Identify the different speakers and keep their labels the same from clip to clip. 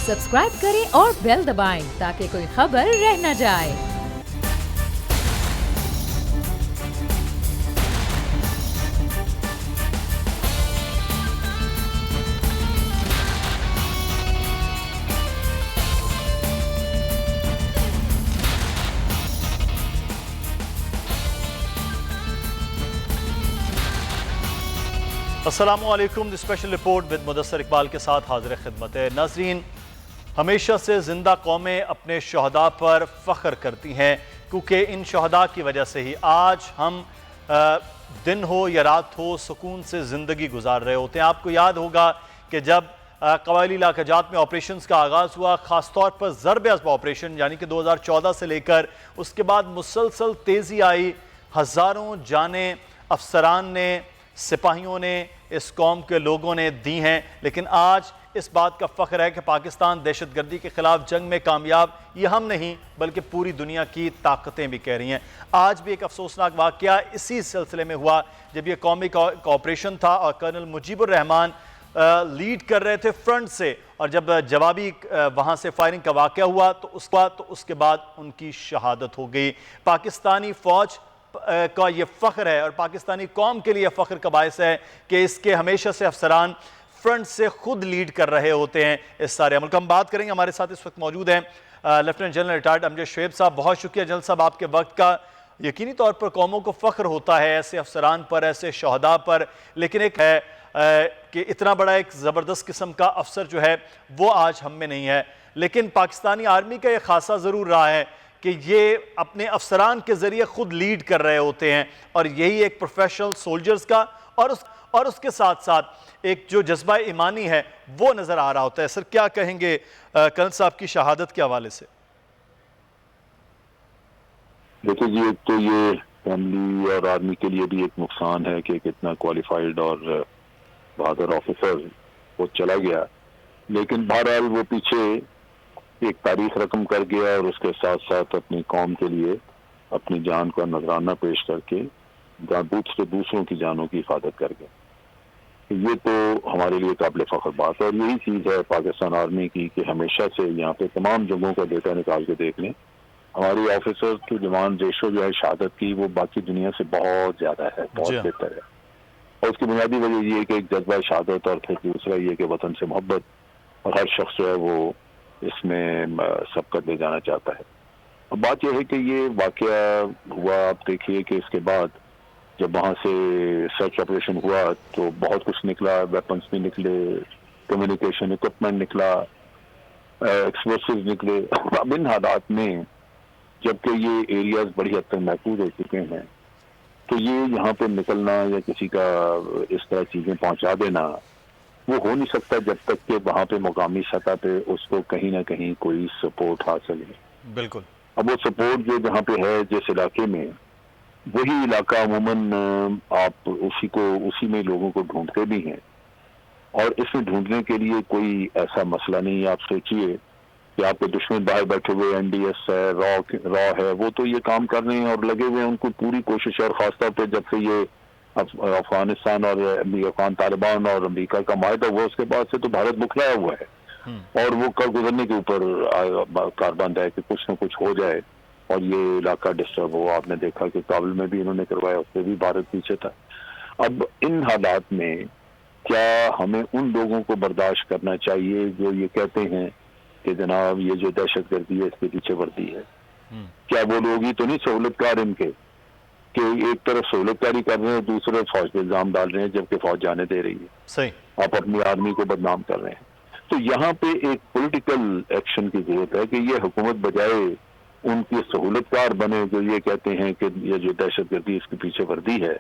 Speaker 1: Subscribe करें और bell दबाएं ताकि कोई खबर रह न जाए।
Speaker 2: अस्सलामुअलैकुम। The special report with Mudassar Iqbal के साथ हाजिर खिदमत है। नाज़रीन, हमेशा से जिंदा कौमें अपने शहदा पर फ़ख्र करती हैं क्योंकि इन शहदा की वजह से ही आज हम दिन हो या रात हो सुकून से ज़िंदगी गुजार रहे होते हैं। आपको याद होगा कि जब कबायली इलाक़ाजात में ऑपरेशंस का आगाज़ हुआ, ख़ास तौर पर ज़रब अज़ब ऑपरेशन यानी कि 2014 से लेकर उसके बाद मुसलसल तेज़ी आई। हज़ारों जानें अफसरान ने, सिपाहियों ने, इस कौम के लोगों ने दी हैं। लेकिन आज इस बात का फ़ख्र है कि पाकिस्तान दहशतगर्दी के ख़िलाफ़ जंग में कामयाब, ये हम नहीं बल्कि पूरी दुनिया की ताकतें भी कह रही हैं। आज भी एक अफसोसनाक वाक़या इसी सिलसिले में हुआ जब ये कौमी ऑपरेशन था और कर्नल मुजीबुर रहमान लीड कर रहे थे फ्रंट से, और जब जवाबी वहाँ से फायरिंग का वाक़या हुआ तो उसके बाद उनकी शहादत हो गई। पाकिस्तानी फ़ौज का ये फ़ख्र है और पाकिस्तानी कौम के लिए फ़ख्र का बायस है कि इसके हमेशा से अफसरान फ्रंट से खुद लीड कर रहे होते हैं इस सारे अमल का। हम बात करेंगे, हमारे साथ इस वक्त मौजूद हैं lieutenant general retired Amjad Shoaib साहब। बहुत शुक्रिया जनरल साहब आपके वक्त का। यकीनी तौर पर कौमों को फ़ख्र होता है ऐसे अफसरान पर, ऐसे शहदा पर, लेकिन एक है कि इतना बड़ा एक ज़बरदस्त किस्म का अफसर जो है वो आज हम में नहीं है। लेकिन पाकिस्तानी आर्मी का ये खासा ज़रूर रहा है कि ये अपने अफसरान के ज़रिए खुद लीड कर रहे होते हैं और यही एक प्रोफेशनल सोल्जर्स का और उसके साथ साथ एक जो जज्बा ईमानी है वो नज़र आ रहा होता है। सर, क्या कहेंगे कर्नल साहब की शहादत के हवाले से?
Speaker 3: देखिए जी, एक तो ये फैमिली और आर्मी के लिए भी एक नुकसान है कि कितना क्वालिफाइड और बहादुर ऑफिसर वो चला गया, लेकिन बहरहाल वो पीछे एक तारीख रकम कर गया और उसके साथ साथ अपनी कौम के लिए अपनी जान का नजराना पेश करके दूसरों की जानों की हिफाजत कर गया। ये तो हमारे लिए काबिल फख्र बात है और यही चीज़ है पाकिस्तान आर्मी की कि हमेशा से यहाँ पे तमाम जंगों का डेटा निकाल के देख लें, हमारी ऑफिसर की जवान रेशो जो है शहादत की वो बाकी दुनिया से बहुत ज़्यादा है, बहुत बेहतर है। और उसकी बुनियादी वजह ये है कि एक जज्बा शहादत और फिर दूसरा ये कि वतन से मोहब्बत, और हर शख्स जो है वो इसमें सबकत ले जाना चाहता है। अब बात यह है कि ये वाकया हुआ, आप देखिए कि इसके बाद जब वहाँ से सर्च ऑपरेशन हुआ तो बहुत कुछ निकला, वेपन्स भी निकले, कम्युनिकेशन इक्विपमेंट निकला, एक्सप्लोसिव निकले। अब इन हालात में जबकि ये एरियाज बड़ी हद तक महफूज हो चुके हैं तो ये यहाँ पे निकलना या किसी का इस तरह चीजें पहुंचा देना वो हो नहीं सकता जब तक कि वहाँ पे मुकामी सतह पे उसको कहीं ना कहीं कोई सपोर्ट हासिल है।
Speaker 2: बिल्कुल।
Speaker 3: अब वो सपोर्ट जो जहाँ पे है जिस इलाके में, वही इलाका अमूमन आप उसी में लोगों को ढूंढते भी हैं और इसमें ढूंढने के लिए कोई ऐसा मसला नहीं है। आप सोचिए कि आपके दुश्मन बाहर बैठे हुए एनडीएस है, रॉ है, वो तो ये काम कर रहे हैं और लगे हुए हैं, उनको पूरी कोशिश है। और खासतौर पर जब से ये अफगानिस्तान और अफगान तालिबान और अमेरिका का माहिदा हुआ उसके बाद से तो भारत मुखलाया हुआ है और वो कर गुजरने के ऊपर कारबंद है कि कुछ न कुछ हो जाए और ये इलाका डिस्टर्ब हो। आपने देखा कि काबुल में भी इन्होंने करवाया, उससे भी भारत पीछे था। अब इन हालात में क्या हमें उन लोगों को बर्दाश्त करना चाहिए जो ये कहते हैं कि जनाब ये जो दहशतगर्दी है इसके पीछे वर्दी है? क्या वो लोग ही तो नहीं सहूलतकार इनके कि एक तरफ सहूलतकारी कर रहे हैं, दूसरी तरफ फौज पे इल्जाम डाल रहे हैं जबकि फौज जाने दे रही है।
Speaker 2: सही।
Speaker 3: आप अपनी आर्मी को बदनाम कर रहे हैं। तो यहाँ पे एक पॉलिटिकल एक्शन की जरूरत है कि ये हुकूमत बजाय उनकी सहूलतकार बने जो ये कहते हैं कि ये जो दहशतगर्दी इसके पीछे वर्दी है,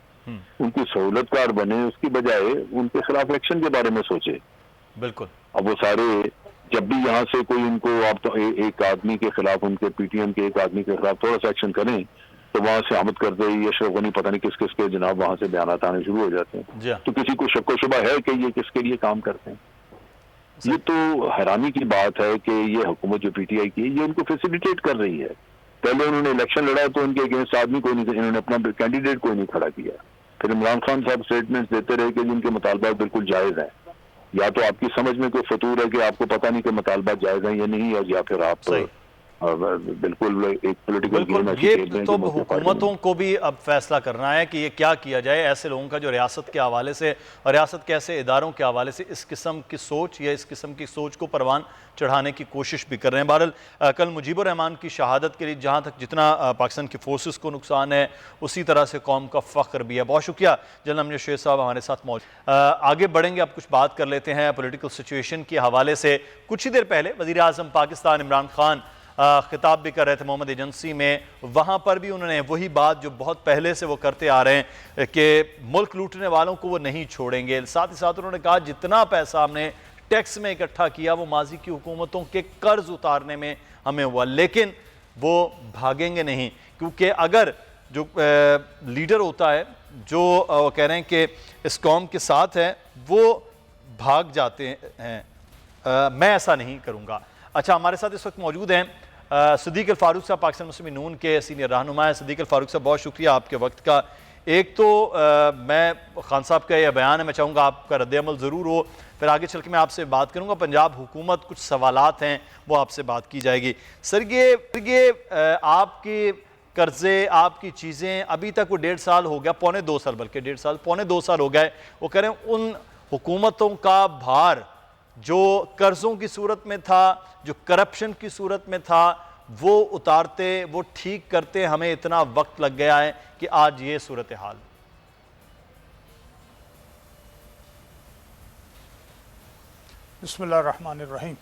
Speaker 3: उनकी सहूलतकार बने, उसकी बजाय उनके खिलाफ एक्शन के बारे में सोचे।
Speaker 2: बिल्कुल।
Speaker 3: अब वो सारे जब भी यहाँ से कोई उनको आप तो एक आदमी के खिलाफ, उनके पीटीएम के एक आदमी के खिलाफ थोड़ा सा एक्शन करें तो वहां से आमद कर दे ये अशरफ गनी पता नहीं किस किस के जनाब वहां से बयान आने शुरू हो जाते हैं। तो किसी को शक व शुबा है कि ये किसके लिए काम करते हैं। ये तो हैरानी की बात है कि ये हुकूमत जो पीटीआई की ये उनको फैसिलिटेट कर रही है। पहले उन्होंने इलेक्शन लड़ा तो उनके अगेंस्ट आदमी कोई नहीं, इन्होंने अपना कैंडिडेट कोई नहीं खड़ा किया। फिर इमरान खान साहब स्टेटमेंट्स देते रहे कि जिनके मुतालबात बिल्कुल जायज हैं, या तो आपकी समझ में कोई फतूर है कि आपको पता नहीं कि मुतालबा जायज है या नहीं, या फिर आप बिल्कुल एक पॉलिटिकल गेम ऐसी
Speaker 2: ये
Speaker 3: खेल रहे हैं
Speaker 2: तो
Speaker 3: कि मुझे
Speaker 2: हुकूमतों को भी अब फैसला करना है कि ये क्या किया जाए ऐसे लोगों का जो रियासत के हवाले से और रियासत के ऐसे इदारों के हवाले से इस किस्म की सोच या इस किस्म की सोच को परवान चढ़ाने की कोशिश भी कर रहे हैं। बहरहाल कल मुजीबुर रहमान की शहादत के लिए जहाँ तक जितना पाकिस्तान की फोर्सेस को नुकसान है उसी तरह से कौम का फ़ख्र भी है। बहुत शुक्रिया जनरल अमजद शेख साहब हमारे साथ मौजूद। आगे बढ़ेंगे, अब कुछ बात कर लेते हैं पॉलिटिकल सिचुएशन के हवाले से। कुछ ही देर पहले वज़ीर आज़म पाकिस्तान इमरान खान खिताब भी कर रहे थे मोहम्मद एजेंसी में, वहाँ पर भी उन्होंने वही बात जो बहुत पहले से वो करते आ रहे हैं कि मुल्क लूटने वालों को वो नहीं छोड़ेंगे। साथ ही साथ उन्होंने कहा जितना पैसा हमने टैक्स में इकट्ठा किया वो माजी की हुकूमतों के कर्ज उतारने में हमें हुआ, लेकिन वो भागेंगे नहीं, क्योंकि अगर जो लीडर होता है जो कह रहे हैं कि इस कौम के साथ है वो भाग जाते हैं, मैं ऐसा नहीं करूँगा। अच्छा, हमारे साथ इस वक्त मौजूद हैं सिद्दीक अल फारूक साहब, पाकिस्तान मुस्लिम नून के सीनियर रहनुमा है। सिद्दीक अल फारूक साहब, बहुत शुक्रिया आपके वक्त का। एक तो मैं खान साहब का यह बयान है, मैं चाहूँगा आपका रद्द-ए-अमल ज़रूर हो, फिर आगे चल के मैं आपसे बात करूँगा। पंजाब हुकूमत कुछ सवालात हैं वो आपसे बात की जाएगी। सर ये आपके कर्जे, आपकी चीज़ें अभी तक वो 1.5 साल हो गया, पौने 2 साल, बल्कि 1.5 साल पौने 2 साल हो गए, वो कह रहे हैं उन हुकूमतों का भार जो कर्ज़ों की सूरत में था, जो करप्शन की सूरत में था, वो उतारते, वो ठीक करते हमें इतना वक्त लग गया है कि आज ये सूरत हाल।
Speaker 4: बिस्मिल्लाहिर्रहमानिर्रहीम।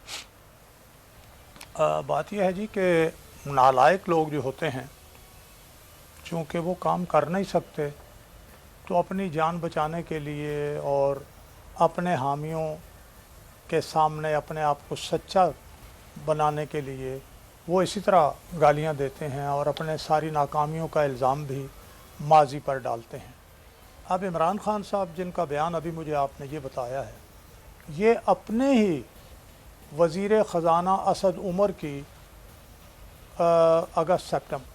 Speaker 4: बात यह है जी कि नालायक लोग जो होते हैं, चूँकि वो काम कर नहीं सकते, तो अपनी जान बचाने के लिए और अपने हामियों के सामने अपने आप को सच्चा बनाने के लिए वो इसी तरह गालियां देते हैं और अपने सारी नाकामियों का इल्ज़ाम भी माजी पर डालते हैं। अब इमरान खान साहब जिनका बयान अभी मुझे आपने ये बताया है, ये अपने ही वज़ीर ख़ज़ाना असद उमर की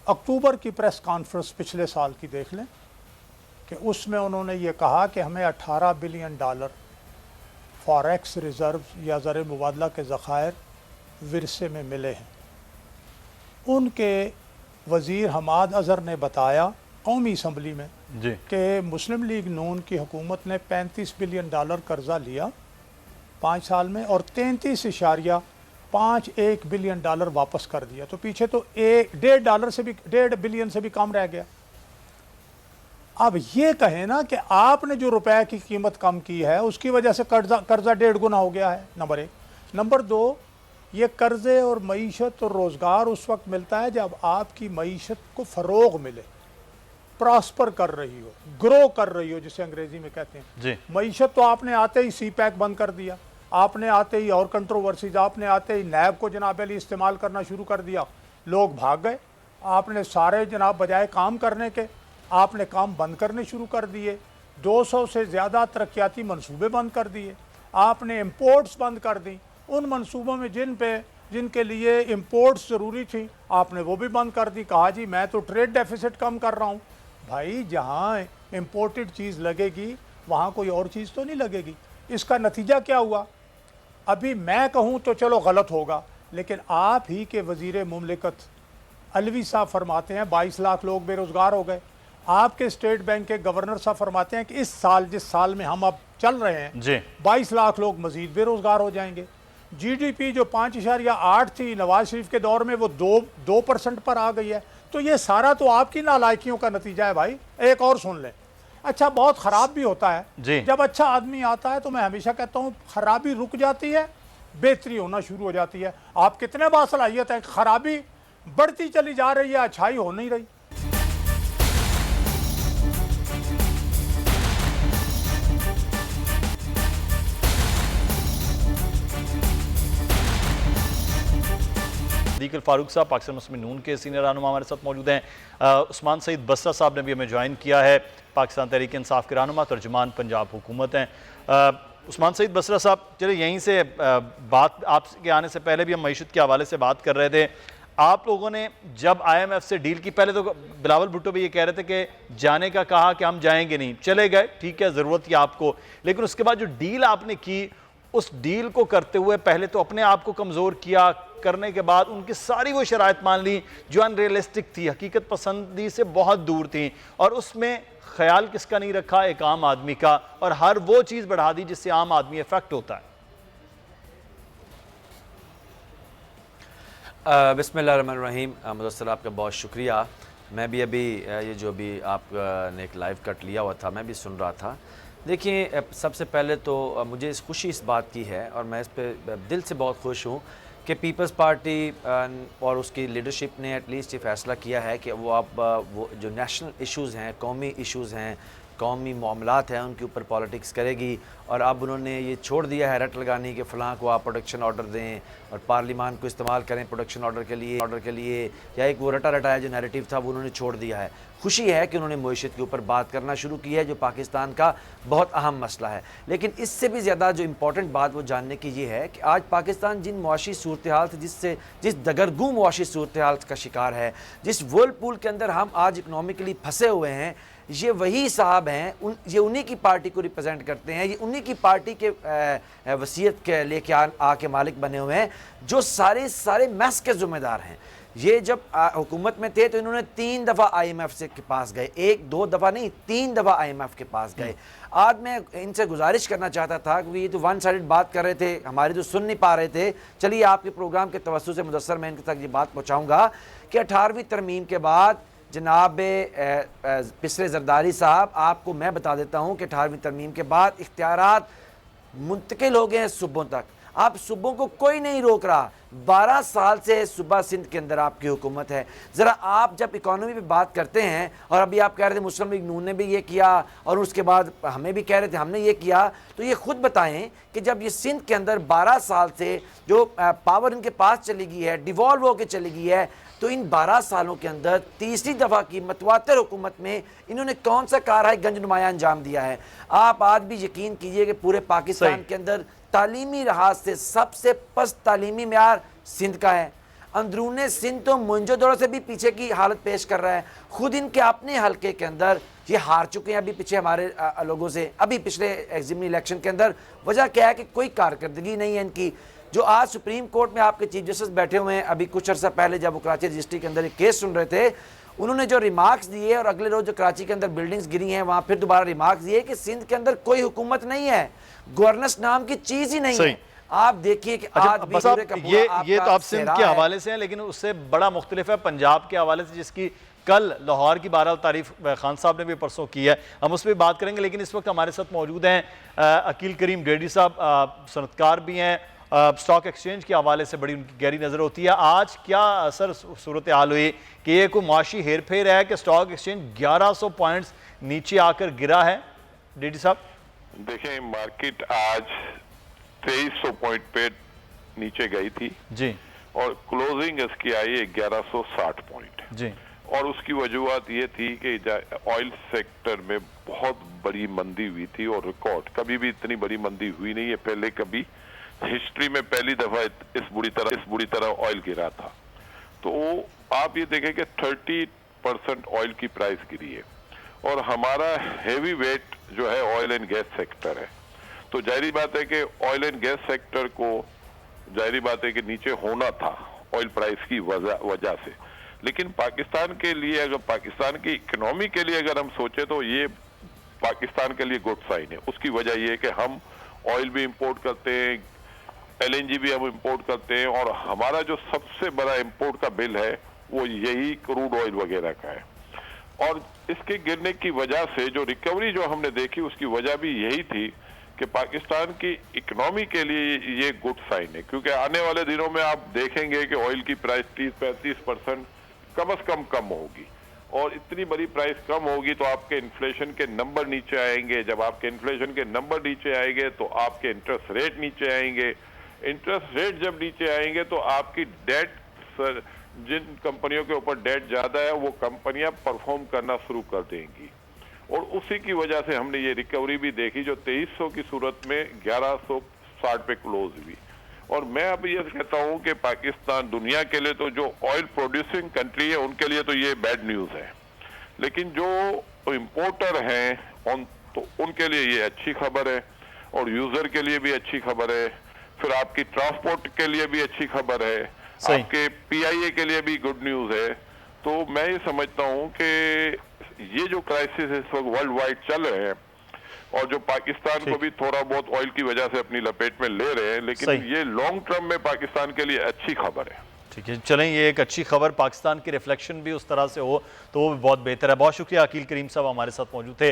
Speaker 4: अक्टूबर की प्रेस कॉन्फ्रेंस पिछले साल की देख लें कि उसमें उन्होंने ये कहा कि हमें $18 बिलियन फॉरेक्स रिज़र्व या ज़र मुबादला के ज़ख़ायर विरसे में मिले हैं। उनके वज़ीर हमाद अज़हर ने बताया कौमी असम्बली में कि मुस्लिम लीग नून की हुकूमत ने $35 बिलियन कर्ज़ा लिया 5 साल में और 33.51 बिलियन वापस कर दिया, तो पीछे तो $1.5 बिलियन से भी कम रह गया। अब ये कहें ना कि आपने जो रुपए की कीमत कम की है उसकी वजह से कर्जा 1.5 गुना हो गया है, नंबर 1। नंबर 2, ये कर्ज़े और मईशत और रोज़गार उस वक्त मिलता है जब आपकी मईशत को फ़रोग़ मिले, प्रॉस्पर कर रही हो, ग्रो कर रही हो, जिसे अंग्रेज़ी में कहते हैं। मईशत तो आपने आते ही CPEC बंद कर दिया, आपने आते ही और कंट्रोवर्सीज, आपने आते ही नैब को जनाब अली इस्तेमाल करना शुरू कर दिया, लोग भाग गए। आपने सारे जनाब बजाय काम करने के आपने काम बंद करने शुरू कर दिए। 200 से ज़्यादा तरक्याती मंसूबे बंद कर दिए। आपने इम्पोर्ट्स बंद कर दी, उन मंसूबों में जिनके लिए इम्पोर्ट्स ज़रूरी थी आपने वो भी बंद कर दी। कहा जी मैं तो ट्रेड डेफिसिट कम कर रहा हूँ। भाई जहाँ इम्पोर्टेड चीज़ लगेगी वहाँ कोई और चीज़ तो नहीं लगेगी। इसका नतीजा क्या हुआ? अभी मैं कहूँ तो चलो गलत होगा, लेकिन आप ही के वज़ीर मुमलिकत अलवी साहब फरमाते हैं 22 लाख लोग बेरोज़गार हो गए। आपके स्टेट बैंक के गवर्नर साहब फरमाते हैं कि इस साल, जिस साल में हम अब चल रहे हैं, 22 लाख लोग मजीद बेरोज़गार हो जाएंगे। GDP जो 5.8 थी नवाज शरीफ के दौर में वो 2% पर आ गई है। तो ये सारा तो आपकी नालायकियों का नतीजा है भाई। एक और सुन लें, अच्छा बहुत ख़राब भी होता है जब अच्छा आदमी आता है, तो मैं हमेशा कहता हूँ ख़राबी रुक जाती है, बेहतरी होना शुरू हो जाती है। आप कितने बासलाहियत है, ख़राबी बढ़ती चली जा रही है, अच्छाई हो नहीं रही।
Speaker 2: सिद्दीक अल फारूक साहब पाकिस्तान मुस्लिम नून के सीनियर रहनुमा हमारे साथ मौजूद हैं। उस्मान सईद बसरा साहब ने भी हमें ज्वाइन किया है, पाकिस्तान तहरीक इंसाफ के रहनुमा, तर्जुमान पंजाब हुकूमत हैं। उस्मान सईद बसरा साहब, चलिए यहीं से बात, आपके आने से पहले भी हम मईशत के हवाले से बात कर रहे थे। आप लोगों ने जब IMF से डील की, पहले तो बिलावल भुट्टो भी ये कह रहे थे कि जाने का कहा कि हम जाएंगे नहीं, चले गए, ठीक है, ज़रूरत थी आपको, लेकिन उसके बाद जो डील आपने की उस डील को करते हुए पहले तो अपने आप को कमज़ोर किया, करने के बाद उनकी सारी वो शराइत मान ली जो अनरियलिस्टिक थी, हकीकत पसंदी से बहुत दूर थी, और उसमें ख्याल किसका नहीं रखा, एक आम आदमी का, और हर वो चीज़ बढ़ा दी जिससे आम आदमी इफेक्ट होता है।
Speaker 5: बिस्मिल्लाहिर्रहमानिर्रहीम। मुदस्सिर आपका बहुत शुक्रिया। मैं भी अभी ये जो भी आपने एक लाइव कट लिया हुआ था मैं भी सुन रहा था। देखिए, सबसे पहले तो मुझे खुशी इस बात की है और मैं इस पे दिल से बहुत खुश हूँ कि पीपल्स पार्टी और उसकी लीडरशिप ने एटलीस्ट ये फ़ैसला किया है कि वो अब वो जो नेशनल इश्यूज़ हैं, कौमी इश्यूज़ हैं, कौमी मामलात हैं, उनके ऊपर पॉलिटिक्स करेगी। और अब उन्होंने ये छोड़ दिया है रट लगाने के फ़लाँ को आप प्रोटेक्शन ऑर्डर दें और पार्लिमान को इस्तेमाल करें प्रोटेक्शन ऑर्डर के लिए या एक वो रटा रटाया जो नैरेटिव था वो उन्होंने छोड़ दिया है। खुशी है कि उन्होंने मईशत के ऊपर बात करना शुरू की है जो पाकिस्तान का बहुत अहम मसला है। लेकिन इससे भी ज़्यादा जो इम्पॉर्टेंट बात वो जानने की ये है कि आज पाकिस्तान जिन मुआशी सूरत हाल से जिस दगरगू मुआशी सूरत हाल का शिकार है, जिस वर्लपूल के अंदर हम आज इकनॉमिकली फंसे हुए हैं, ये वही साहब हैं, ये उन्हीं की पार्टी को रिप्रेजेंट करते हैं, ये उन्हीं की पार्टी के वसीयत के लेके आके मालिक बने हुए हैं जो सारे मैस के ज़िम्मेदार हैं। ये जब हुकूमत में थे तो इन्होंने 3 दफ़ा IMF से के पास गए, 1-2 दफ़ा नहीं 3 दफ़ा IMF के पास गए। आज मैं इनसे गुजारिश करना चाहता था क्योंकि ये तो वन साइड बात कर रहे थे, हमारी तो सुन नहीं पा रहे थे। चलिए आपके प्रोग्राम के तवज्जो से मुदस्सर मैं इनके तक ये बात पहुँचाऊँगा कि 18वीं तरमीम के बाद जनाब पिसरे जरदारी साहब, आपको मैं बता देता हूँ कि 18वीं तरमीम के बाद इख्तियारात मुंतकिल हो गए हैं सूबों तक। आप सूबों को कोई नहीं रोक रहा। 12 साल से सूबा सिंध के अंदर आपकी हुकूमत है। ज़रा आप जब इकॉनमी पे बात करते हैं और अभी आप कह रहे थे मुस्लिम लीग नून ने भी ये किया और उसके बाद हमें भी कह रहे थे हमने ये किया, तो ये खुद बताएं कि जब ये सिंध के अंदर 12 साल से जो पावर इनके पास चली गई है, डिवॉल्व होकर चली गई है, तो इन 12 सालों के अंदर तीसरी दफ़ा की मतवातर हुकूमत में इन्होंने कौन सा कारहाय गंज नुमाया अंजाम दिया है। आप आज भी यकीन कीजिए कि पूरे पाकिस्तान के अंदर तालीमी लिहाज से सबसे पस्त तालीमी मेयार सिंध का है। अंदरूने सिंध तो मुंजोदड़ों से भी पीछे की हालत पेश कर रहा है। खुद इनके अपने हलके के अंदर ये हार चुके हैं अभी पीछे हमारे लोगों से, अभी पिछले एग्जिमी इलेक्शन के अंदर। वजह क्या है कि कोई कारकर्दगी नहीं है इनकी। जो आज सुप्रीम कोर्ट में आपके चीफ जस्टिस बैठे हुए हैं, अभी कुछ अर्सा पहले जब वो कराची रजिस्ट्री के अंदर एक केस सुन रहे थे, उन्होंने जो रिमार्क्स दिए और अगले रोज जो कराची के अंदर बिल्डिंग्स गिरी हैं वहां फिर दोबारा रिमार्क्स दिए कि सिंध के अंदर कोई हुकूमत नहीं है, गवर्नेंस नाम की चीज ही नहीं है। आप देखिए कि आज भी
Speaker 2: ये तो आप सिंध के हवाले से हैं, लेकिन उससे बड़ा मुख्तलिफ है पंजाब के हवाले से, जिसकी कल लाहौर की 12 तारीफ खान साहब ने भी परसों की है। हम उस पर बात करेंगे, लेकिन इस वक्त हमारे साथ मौजूद हैं अकील करीम डेडी साहब, सनतकार भी हैं। स्टॉक एक्सचेंज के हवाले से बड़ी उनकी गहरी नज़र होती है। आज क्या असर सूरत हाल हुई कि ये कोई मुआशी हेर फेर है कि स्टॉक एक्सचेंज 1100 पॉइंट्स नीचे आकर गिरा है? डेडी साहब
Speaker 3: देखें, मार्केट आज 2300 पॉइंट पे नीचे गई थी जी, और क्लोजिंग इसकी आई 1160 पॉइंट जी। और उसकी वजूहत ये थी कि ऑयल सेक्टर में बहुत बड़ी मंदी हुई थी और रिकॉर्ड कभी भी इतनी बड़ी मंदी हुई नहीं है, पहले कभी हिस्ट्री में पहली दफा इस बुरी तरह ऑयल गिरा था। तो आप ये देखें कि 30% ऑयल की प्राइस गिरी है और हमारा हेवी वेट जो है ऑयल एंड गैस सेक्टर है। तो जाहिर बात है कि ऑयल एंड गैस सेक्टर को जाहिर बात है कि नीचे होना था ऑयल प्राइस की वजह से। लेकिन पाकिस्तान के लिए, अगर पाकिस्तान की इकोनॉमी के लिए अगर हम सोचे तो ये पाकिस्तान के लिए गुड साइन है। उसकी वजह ये है कि हम ऑयल भी इंपोर्ट करते हैं, LNG भी हम इंपोर्ट करते हैं, और हमारा जो सबसे बड़ा इंपोर्ट का बिल है वो यही क्रूड ऑयल वगैरह का है। और इसके गिरने की वजह से जो रिकवरी जो हमने देखी उसकी वजह भी यही थी कि पाकिस्तान की इकोनॉमी के लिए ये गुड साइन है, क्योंकि आने वाले दिनों में आप देखेंगे कि ऑयल की प्राइस 30-35% कम से कम होगी, और इतनी बड़ी प्राइस कम होगी तो आपके इन्फ्लेशन के नंबर नीचे आएंगे। जब आपके इन्फ्लेशन के नंबर नीचे आएंगे तो आपके इंटरेस्ट रेट नीचे आएंगे। इंटरेस्ट रेट जब नीचे आएंगे तो आपकी डेट, जिन कंपनियों के ऊपर डेट ज्यादा है वो कंपनियां परफॉर्म करना शुरू कर देंगी, और उसी की वजह से हमने ये रिकवरी भी देखी जो 2300 की सूरत में 1160 पे क्लोज हुई। और मैं अब ये कहता हूँ कि पाकिस्तान दुनिया के लिए तो जो ऑयल प्रोड्यूसिंग कंट्री है उनके लिए तो ये बैड न्यूज है, लेकिन जो इम्पोर्टर हैं तो उनके लिए ये अच्छी खबर है।
Speaker 6: और यूजर के लिए भी अच्छी खबर है, फिर आपकी ट्रांसपोर्ट के लिए भी अच्छी खबर है, आपके पीआईए के लिए भी गुड न्यूज है। तो मैं ये समझता हूं कि ये जो क्राइसिस इस वक्त वर्ल्ड वाइड चल रहे हैं और जो पाकिस्तान को भी थोड़ा बहुत ऑयल की वजह से अपनी लपेट में ले रहे हैं, लेकिन ये लॉन्ग टर्म में पाकिस्तान के लिए अच्छी खबर है।
Speaker 2: ठीक है, चलें, ये एक अच्छी खबर, पाकिस्तान की रिफ्लेक्शन भी उस तरह से हो तो वो भी बहुत बेहतर है। बहुत शुक्रिया, अकील करीम साहब हमारे साथ मौजूद थे।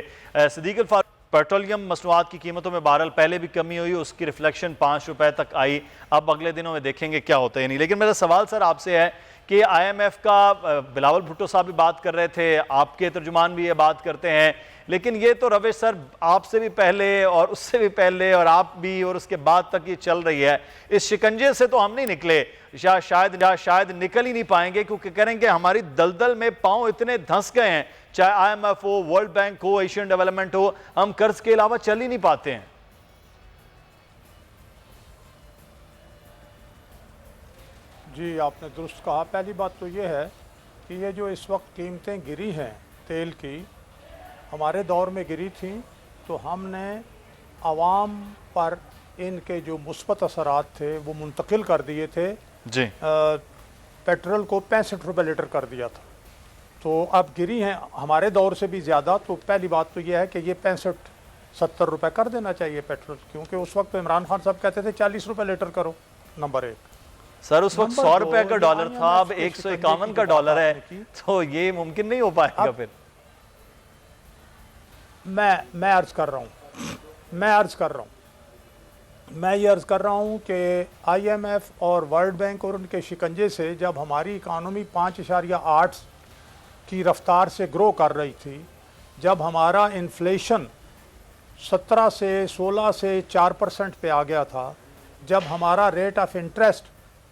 Speaker 2: सिद्दीक अल फारूक, पेट्रोलियम मसनूआत की कीमतों में बहरहाल पहले भी कमी हुई, उसकी रिफ्लेक्शन 5 रुपए तक आई, अब अगले दिनों में देखेंगे क्या होता है नहीं। लेकिन मेरा सवाल सर आपसे है कि IMF का बिलावल भुट्टो साहब भी बात कर रहे थे, आपके तर्जुमान भी ये बात करते हैं, लेकिन ये तो रविश सर आपसे भी पहले और उससे भी पहले और आप भी और उसके बाद तक ये चल रही है। इस शिकंजे से तो हम नहीं निकले, शायद निकल ही नहीं पाएंगे, क्योंकि करेंगे हमारी दलदल में पांव इतने धंस गए हैं, चाहे IMF हो, वर्ल्ड बैंक हो, एशियन डेवलपमेंट हो, हम कर्ज के अलावा चल ही नहीं पाते हैं।
Speaker 4: जी, आपने दुरुस्त कहा। पहली बात तो ये है कि ये जो इस वक्त कीमतें गिरी हैं तेल की, हमारे दौर में गिरी थी तो हमने आवाम पर इनके जो मुस्बत असरात थे वो मुंतकिल कर दिए थे
Speaker 2: जी।
Speaker 4: पेट्रोल को 65 रुपये लीटर कर दिया था, तो अब गिरी हैं हमारे दौर से भी ज़्यादा। तो पहली बात तो ये है कि ये 65-70 रुपये कर देना चाहिए पेट्रोल, क्योंकि उस वक्त इमरान खान साहब कहते थे 40 रुपये लीटर करो, नंबर 1।
Speaker 2: सर उस वक्त 100 रुपए का डॉलर था, अब 151 का डॉलर है, तो ये मुमकिन नहीं हो पाएगा फिर।
Speaker 4: मैं अर्ज कर रहा हूँ मैं ये अर्ज़ कर रहा हूँ कि IMF और वर्ल्ड बैंक और उनके शिकंजे से जब हमारी इकानमी 5.8 की रफ्तार से ग्रो कर रही थी, जब हमारा इन्फ्लेशन 17 से 16 से 4% पे आ गया था, जब हमारा रेट ऑफ इंटरेस्ट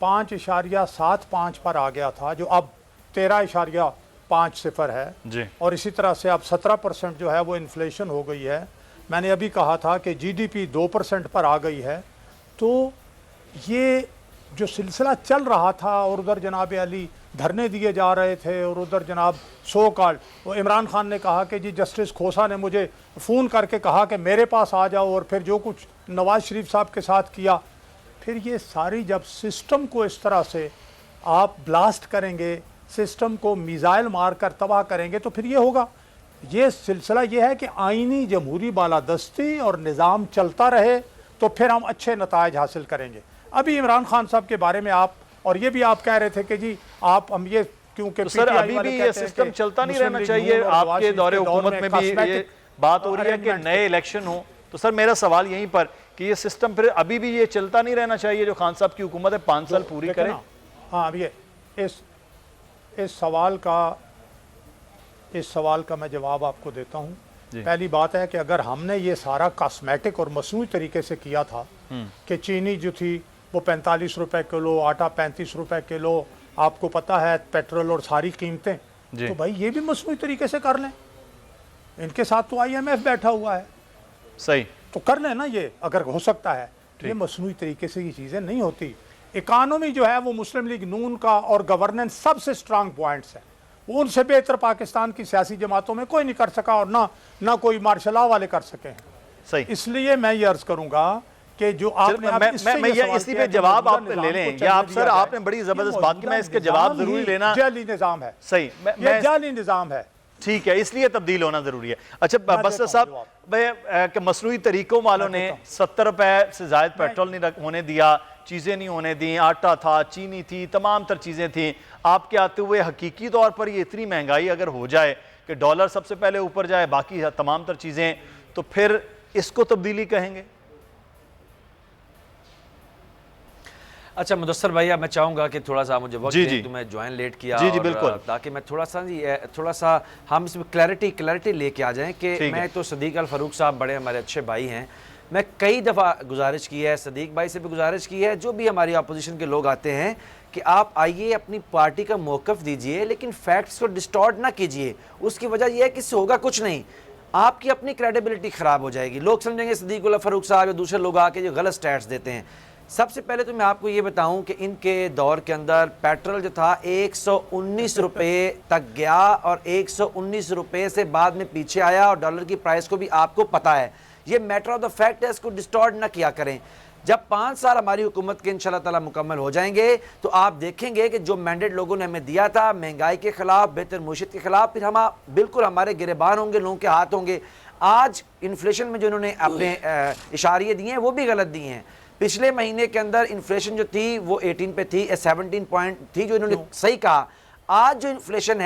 Speaker 4: 5.75 पर आ गया था, जो अब 13.50 है
Speaker 2: जी।
Speaker 4: और इसी तरह से अब 17% जो है वो इन्फ्लेशन हो गई है। मैंने अभी कहा था कि GDP 2% पर आ गई है। तो ये जो सिलसिला चल रहा था और उधर जनाब अली धरने दिए जा रहे थे और उधर जनाब सो कॉल्ड वो इमरान खान ने कहा कि जी जस्टिस खोसा ने मुझे फ़ोन करके कहा कि मेरे पास आ जाओ, और फिर जो कुछ नवाज़ शरीफ साहब के साथ किया, फिर ये सारी जब सिस्टम को इस तरह से आप ब्लास्ट करेंगे, सिस्टम को मिसाइल मार कर तबाह करेंगे, तो फिर ये होगा। ये सिलसिला ये है कि आइनी जमहूरी बालादस्ती और निज़ाम चलता रहे तो फिर हम अच्छे नताइज हासिल करेंगे। अभी इमरान खान साहब के बारे में आप और ये भी आप कह रहे थे कि जी आप हम ये क्योंकि
Speaker 2: तो सर अभी भी ये सिस्टम चलता नहीं रहना चाहिए। आपके दौरे हुकूमत में भी ये बात हो रही है कि नए इलेक्शन हो, तो सर मेरा सवाल यहीं पर कि ये सिस्टम फिर अभी भी ये चलता नहीं रहना चाहिए जो खान साहब की हुकूमत है 5 साल पूरी करे।
Speaker 4: हाँ, अब ये इस सवाल का मैं जवाब आपको देता हूँ। पहली बात है कि अगर हमने ये सारा कॉस्मेटिक और मसनूई तरीके से किया था कि चीनी जो थी वो 45 रुपए किलो, आटा 35 रुपए किलो, आपको पता है पेट्रोल और सारी कीमतें, तो भाई ये भी मसनूई तरीके से कर लें। इनके साथ तो IMF बैठा हुआ है,
Speaker 2: सही, तो
Speaker 4: कर लें ना, ये अगर हो सकता है। ये मसनूई तरीके से ये चीज़ें नहीं होती। इकानमी जो है वो मुस्लिम लीग नून का और गवर्नेंस सबसे स्ट्रांग पॉइंट्स है, वो उनसे बेहतर पाकिस्तान की सियासी जमातों में कोई नहीं कर सका और ना कोई मार्शल लॉ वाले कर सके हैं।
Speaker 2: सही,
Speaker 4: इसलिए मैं ये अर्ज करूंगा कि जो आपने
Speaker 2: इसी पे जवाब आप ले लें या आप सर आपने बड़ी जबरदस्त बात की, मैं इसके जवाब जरूरी लेना।
Speaker 4: जाली निजाम है,
Speaker 2: सही,
Speaker 4: ये जाली निजाम है,
Speaker 2: ठीक है, इसलिए तब्दील होना जरूरी है। अच्छा बस साहब, मसनूई तरीकों वालों ने 70 रुपए से ज्यादा पेट्रोल नहीं होने दिया, चीज़ें नहीं होने दी, आटा था, चीनी थी, तमाम तर चीज़ें थी। आपके आते हुए हकीकी तौर पर ये इतनी महंगाई अगर हो जाए कि डॉलर सबसे पहले ऊपर जाए, बाकी तमाम तर चीज़ें, तो फिर इसको तब्दीली कहेंगे?
Speaker 5: अच्छा मुदस्सर भाई, अब मैं चाहूँगा कि थोड़ा सा मुझे वक्त दें, तुम्हें ज्वाइन लेट किया
Speaker 2: जी बिल्कुल,
Speaker 5: ताकि मैं थोड़ा सा हम इसमें क्लैरिटी लेके आ जाएं कि मैं तो सदीक अल फारूक साहब बड़े हमारे अच्छे भाई हैं, मैं कई दफ़ा गुजारिश की है, सदीक भाई से भी गुजारिश की है, जो भी हमारी अपोजिशन के लोग आते हैं कि आप आइए अपनी पार्टी का मौक़िफ़ दीजिए, लेकिन फैक्ट्स को डिस्टॉर्ट ना कीजिए। उसकी वजह यह है कि इससे होगा कुछ नहीं, आपकी अपनी क्रेडिबिलिटी ख़राब हो जाएगी। लोग समझेंगे सदीक अल फारूक साहब या दूसरे लोग आके जो गलत स्टैट्स देते हैं। सबसे पहले तो मैं आपको ये बताऊं कि इनके दौर के अंदर पेट्रोल जो था 119 रुपये तक गया और 119 रुपये से बाद में पीछे आया, और डॉलर की प्राइस को भी आपको पता है ये मैटर ऑफ द फैक्ट है, इसको डिस्टॉर्ट ना किया करें। जब 5 साल हमारी हुकूमत के इंशाल्लाह ताला मुकम्मल हो जाएंगे तो आप देखेंगे कि जो मैंडेट लोगों ने हमें दिया था महंगाई के खिलाफ, बेहतर मुशीत के खिलाफ, फिर हम बिल्कुल हमारे गिरेबान होंगे, लोगों के हाथ होंगे। आज इन्फ्लेशन में जो इन्होंने अपने इशारे दिए हैं वो भी गलत दिए हैं। पिछले महीने के अंदर इन्फ्लेशन जो थी वो 18 पे थी, 17 पॉइंट थी जो इन्होंने सही कहा। आज जो इन्फ्लेशन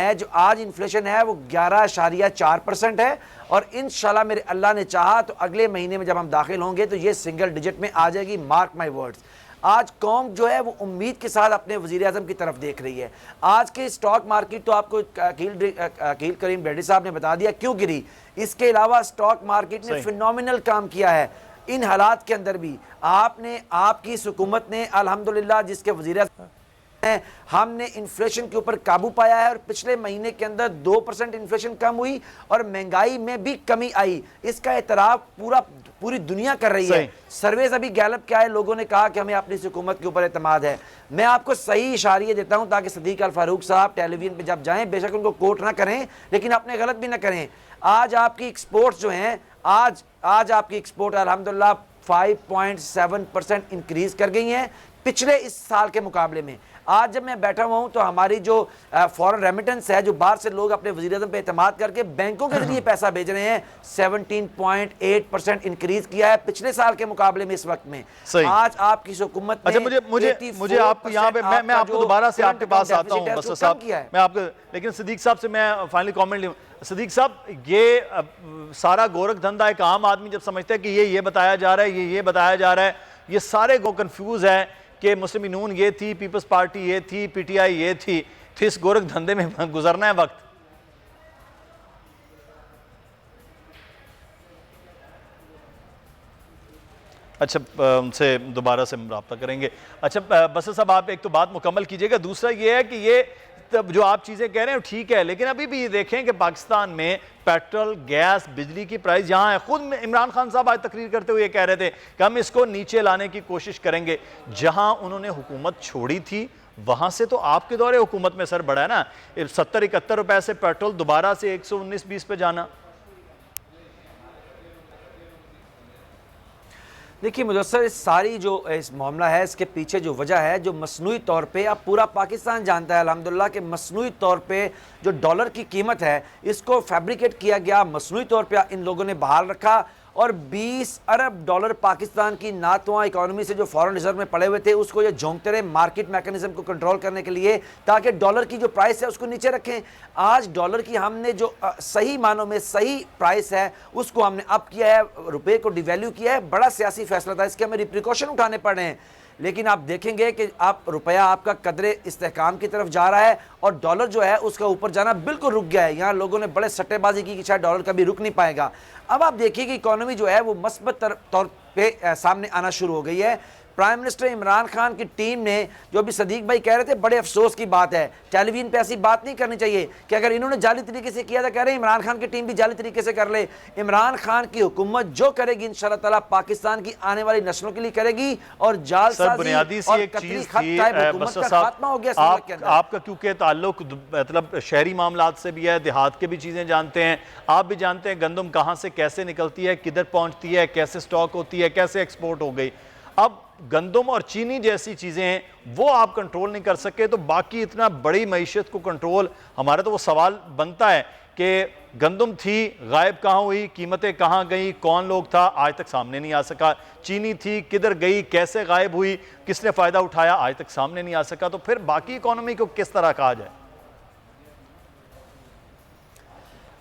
Speaker 5: है, वो 11.4% है और इंशाल्लाह मेरे अल्लाह ने चाहा तो अगले महीने में जब हम दाखिल होंगे तो ये सिंगल डिजिट में आ जाएगी। Mark my words. आज कौम जो है वो उम्मीद के साथ अपने वज़ीर आज़म की तरफ देख रही है। आज के स्टॉक मार्केट तो आपको अकील करीम बेडी साहब ने बता दिया क्यों गिरी। इसके अलावा स्टॉक मार्केट ने फिनोमिनल काम किया है। इन हालात के अंदर भी आपकी हुकूमत ने अल्हम्दुलिल्लाह, जिसके वज़ीर हमने इन्फ्लेशन के ऊपर काबू पाया है और पिछले महीने के अंदर 2% इन्फ्लेशन कम हुई और महंगाई में भी कमी आई। इसका एतराफ पूरी दुनिया कर रही है। सर्वेज अभी गैलप क्या है, लोगों ने कहा कि हमें अपनी हुकूमत के ऊपर एतमाद है। मैं आपको सही इशारे देता हूं ताकि सदीक अल फारूक साहब टेलीविजन पे जब जाएं, बेशक उनको कोट ना करें लेकिन अपने गलत भी ना करें। आज आपकी एक्सपोर्ट्स जो हैं, आज आपकी एक्सपोर्ट अल्हम्दुलिल्लाह 5.7% इंक्रीज कर गई हैं पिछले इस साल के मुकाबले में। आज जब मैं बैठा हुआ हूं तो हमारी जो फॉरेन रेमिटेंस है, जो बाहर से लोग अपने वज़ीर-ए-आज़म पे एतमाद करके बैंकों के जरिए पैसा भेज रहे हैं, 17.8% इंक्रीज किया है पिछले साल के मुकाबले में। इस वक्त में आज आपकी हुकूमत ने
Speaker 2: मुझे आपको यहाँ पे मैं आपको दोबारा से आपके पास आता हूँ बस साहब, मैं आपको, लेकिन सिद्दीक साहब से मैं फाइनली कमेंट लूँ। सिद्दीक साहब, ये सारा गोरख धंधा एक आम आदमी जब समझता है कि ये बताया जा रहा है, ये बताया जा रहा है, ये सारे को कंफ्यूज है कि मुस्लिम नून ये थी, पीपल्स पार्टी ये थी, पीटीआई ये थी, तो इस गोरख धंधे में गुजरना है वक्त। अच्छा, उनसे दोबारा से रब्ता करेंगे। अच्छा बस साहब, आप एक तो बात मुकम्मल कीजिएगा, दूसरा ये है कि ये तब जो आप चीज़ें कह रहे हैं ठीक है, लेकिन अभी भी ये देखें कि पाकिस्तान में पेट्रोल, गैस, बिजली की प्राइस यहाँ है। खुद इमरान खान साहब आज तकरीर करते हुए कह रहे थे कि हम इसको नीचे लाने की कोशिश करेंगे। जहाँ उन्होंने हुकूमत छोड़ी थी वहाँ से तो आपके दौरे हुकूमत में सर बढ़ा है ना, 70-71 रुपए से पेट्रोल दोबारा से 119-20 पे जाना।
Speaker 5: देखिए मुदस्सर, इस सारी जो इस मामला है, इसके पीछे जो वजह है, जो मसनूई तौर पे अब पूरा पाकिस्तान जानता है अल्हम्दुलिल्लाह कि मसनूई तौर पे जो डॉलर की कीमत है इसको फैब्रिकेट किया गया, मसनूई तौर पे इन लोगों ने बहाल रखा और 20 अरब डॉलर पाकिस्तान की नातवा इकोनॉमी से जो फॉरेन रिजर्व में पड़े हुए थे उसको ये झोंकते रहे मार्केट मैकेनिज्म को कंट्रोल करने के लिए, ताकि डॉलर की जो प्राइस है उसको नीचे रखें। आज डॉलर की हमने जो सही मानों में सही प्राइस है उसको हमने अप किया है, रुपये को डिवैल्यू किया है। बड़ा सियासी फैसला था, इसके हमें रिप्रिकॉशन उठाने पड़ रहे हैं। लेकिन आप देखेंगे कि आप रुपया आपका कदरे इस्तेहकाम की तरफ जा रहा है और डॉलर जो है उसका ऊपर जाना बिल्कुल रुक गया है। यहाँ लोगों ने बड़े सट्टेबाजी की कि शायद डॉलर कभी रुक नहीं पाएगा। अब आप देखिए कि इकोनॉमी जो है वो मस्बत तौर पे सामने आना शुरू हो गई है। प्राइम मिनिस्टर इमरान खान की टीम ने, जो अभी सदीक भाई कह रहे थे, बड़े अफसोस की बात है, टेलीविजन पे ऐसी बात नहीं करनी चाहिए कि अगर इन्होंने जाली तरीके से किया था, कह रहे हैं इमरान खान की टीम भी जाली तरीके से कर ले। इमरान खान की हुकूमत जो करेगी इंशाल्लाह ताला पाकिस्तान की आने वाली नस्लों के लिए करेगी और
Speaker 2: बुनियादी सी एक चीज थी खात्मा हो गया। आपका क्योंकि ताल्लुक मतलब शहरी मामलात से भी है, देहात के भी चीजें जानते हैं, आप भी जानते हैं गंदम कहाँ से कैसे निकलती है, किधर पहुंचती है, कैसे स्टॉक होती है, कैसे एक्सपोर्ट हो गई। अब गंदम और चीनी जैसी चीज़ें हैं वो आप कंट्रोल नहीं कर सके तो बाकी इतना बड़ी मईशत को कंट्रोल, हमारा तो वो सवाल बनता है कि गंदम थी, गायब कहाँ हुई, कीमतें कहाँ गई, कौन लोग था, आज तक सामने नहीं आ सका। चीनी थी, किधर गई, कैसे गायब हुई, किसने फ़ायदा उठाया, आज तक सामने नहीं आ सका। तो फिर बाकी इकोनॉमी को किस तरह कहा जाए।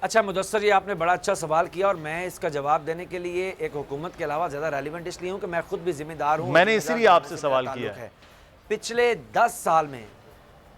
Speaker 5: अच्छा मुदस्सर, ये आपने बड़ा अच्छा सवाल किया और मैं इसका जवाब देने के लिए एक हुकूमत के अलावा ज़्यादा रेलिवेंट इसलिए हूँ कि मैं खुद भी जिम्मेदार हूँ।
Speaker 2: मैंने इसीलिए आपसे सवाल किया है।
Speaker 5: पिछले 10 साल में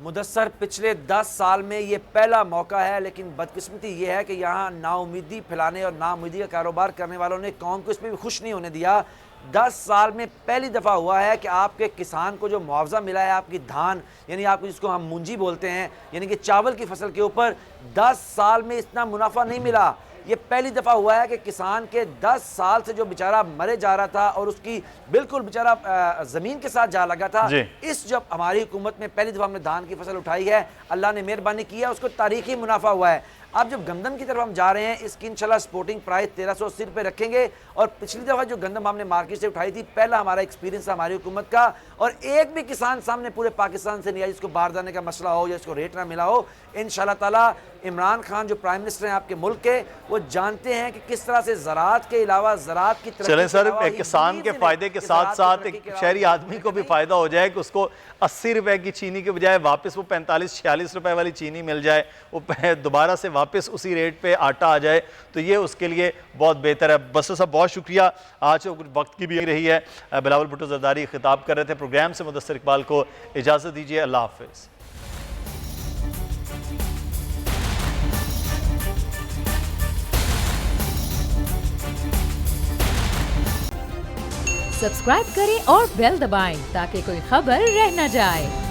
Speaker 5: मुदस्सर, पिछले 10 साल में ये पहला मौका है, लेकिन बदकिस्मती ये है कि यहाँ नाउमीदी फैलाने और नाउमीदी का कारोबार करने वालों ने कौम को इसमें भी खुश नहीं होने दिया। 10 साल में पहली दफ़ा हुआ है कि आपके किसान को जो मुआवजा मिला है आपकी धान, यानी आपको जिसको हम मुंजी बोलते हैं, यानी कि चावल की फसल के ऊपर 10 साल में इतना मुनाफा नहीं मिला। ये पहली दफ़ा हुआ है कि किसान के 10 साल से जो बेचारा मरे जा रहा था और उसकी बिल्कुल बेचारा ज़मीन के साथ जा लगा था, इस जब हमारी हुकूमत में पहली दफ़ा हमने धान की फसल उठाई है, अल्लाह ने मेहरबानी की है, उसको तारीखी मुनाफा हुआ है। अब जब गंदम की तरफ हम जा रहे हैं, इसकी इंशाल्लाह स्पोर्टिंग प्राइस 1380 रुपये रखेंगे। और पिछली दफ़ा जो गंदम हमने मार्केट से उठाई थी, पहला हमारा एक्सपीरियंस था हमारी हुकूमत का, और एक भी किसान सामने पूरे पाकिस्तान से नहीं आया जिसको बाहर जाने का मसला हो या इसको रेट ना मिला हो। इंशाल्लाह ताला इमरान खान जो प्राइम मिनिस्टर हैं आपके मुल्क के, वो जानते हैं कि किस तरह से ज़राअत के अलावा ज़राअत की तरक्की
Speaker 2: चलें सर,
Speaker 5: के अलावा
Speaker 2: किसान के फायदे के साथ साथ एक शहरी आदमी को भी फायदा हो जाए कि उसको 80 रुपए की चीनी के बजाय वापस वो 45-46 रुपए वाली चीनी मिल जाए, वो दोबारा से वापस उसी रेट पे आटा आ जाए, तो ये उसके लिए बहुत बेहतर है। बस साहब बहुत शुक्रिया, आज वक्त की भी रही है। बिलावल भुट्टो ज़रदारी खिताब कर रहे थे। प्रोग्राम से मुदस्सिर इकबाल को इजाज़त दीजिए। अल्लाह हाफिज़।
Speaker 1: सब्सक्राइब करें और बेल दबाएं ताकि कोई खबर रह न जाए।